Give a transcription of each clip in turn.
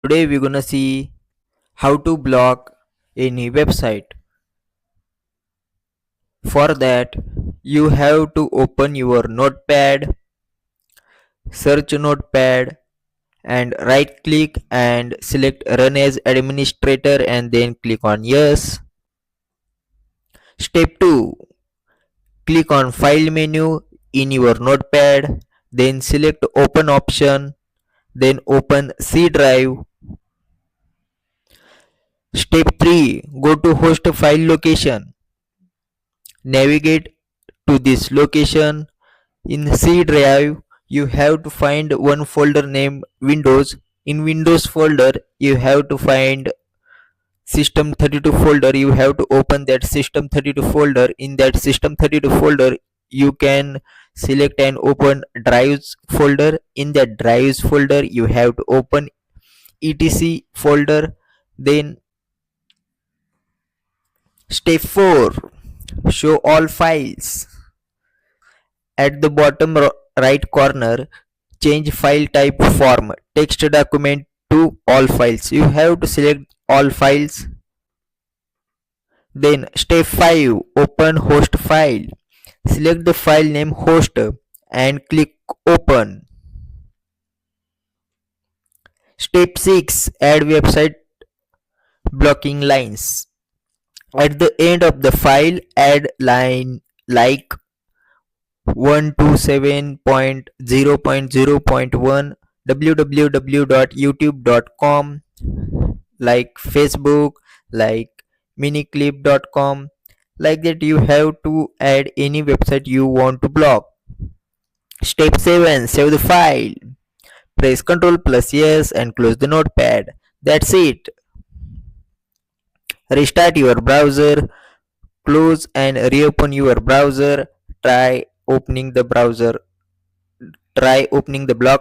Today we're gonna see how to block any website. For that, you have to open your Notepad, search Notepad, and right click and select Run as Administrator and then click on Yes. Step 2. Click on File menu in your Notepad, then select Open option, then open C drive. Step 3. Go to host file location. Navigate to this location. In C drive, you have to find one folder named Windows. In Windows folder, you have to find System32 folder. You have to open that System32 folder. In that System32 folder, you can select and open drives folder. In that drives folder, you have to open etc folder. Then step 4. Show all files. At the bottom right corner, change file type from text document to all files. You have to select all files. Then step 5. Open host file. Select the file name host and click open. Step 6. Add website blocking lines. At the end of the file, add line like 127.0.0.1 www.youtube.com, like Facebook, like miniclip.com. Like that, you have to add any website you want to block. Step 7. Save the file. Press Ctrl plus yes and close the notepad. That's it. Restart your browser, close and reopen your browser. Try opening the blocked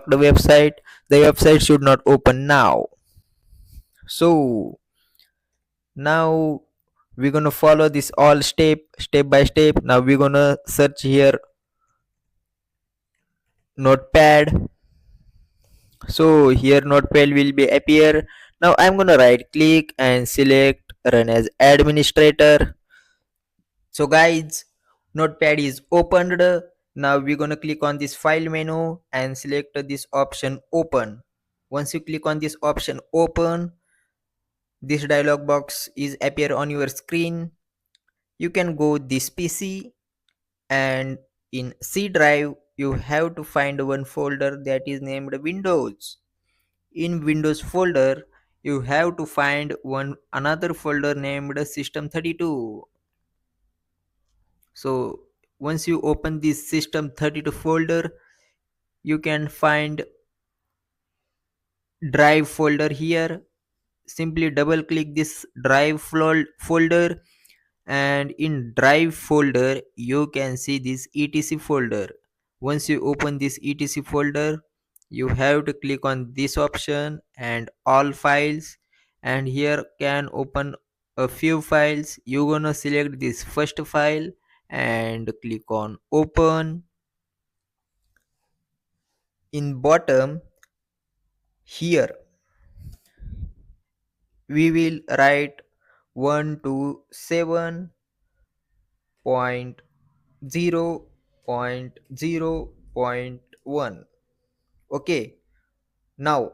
website. The website should not open now. So now we're gonna follow this all step by step. Now we're gonna search here Notepad. So here Notepad will be appear. Now I'm gonna right click and select Run as Administrator. So guys, Notepad is opened. Now we're gonna click on this file menu and select this option open. Once you click on this option open, this dialog box is appear on your screen. You can go this PC, and in C drive you have to find one folder that is named Windows. In Windows folder, you have to find another folder named System32. So once you open this System32 folder, you can find drive folder here. Simply double click this drive folder, and in drive folder you can see this etc folder. Once you open this etc folder, you have to click on this option and all files, and here can open a few files. You're gonna select this first file and click on open. In bottom here we will write 127.0.0.1. Okay, now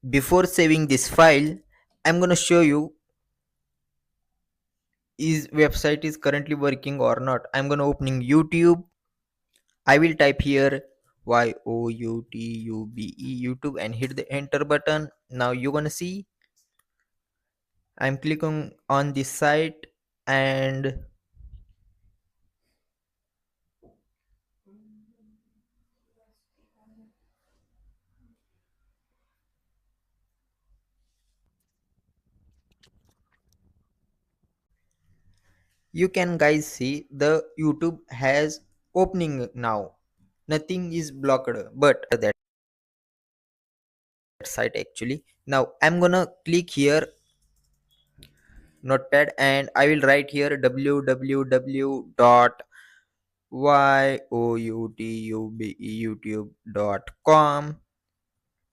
before saving this file, I'm gonna show you is website is currently working or not. I'm gonna opening YouTube. I will type here YouTube and hit the enter button. Now you're gonna see I'm clicking on this site, and you can guys see the YouTube has opening now. Nothing is blocked but that site actually. Now I'm gonna click here Notepad and I will write here www.youtube.com.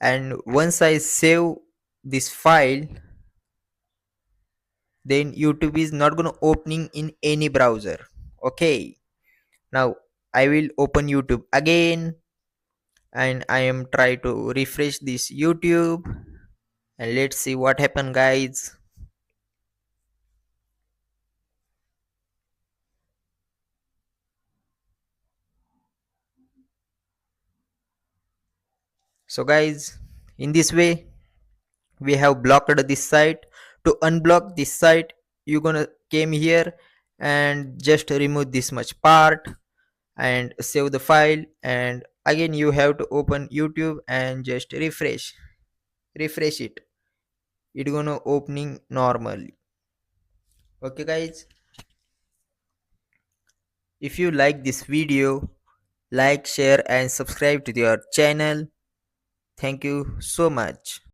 and once I save this file, then YouTube is not gonna opening in any browser. Okay, now I will open YouTube again, and I am try to refresh this YouTube, and let's see what happened, guys. So guys, in this way we have blocked this site. To unblock this site, you gonna came here and just remove this much part and save the file, and again you have to open YouTube and just refresh it. It gonna opening normally. Okay guys, if you like this video, like, share and subscribe to your channel. Thank you so much.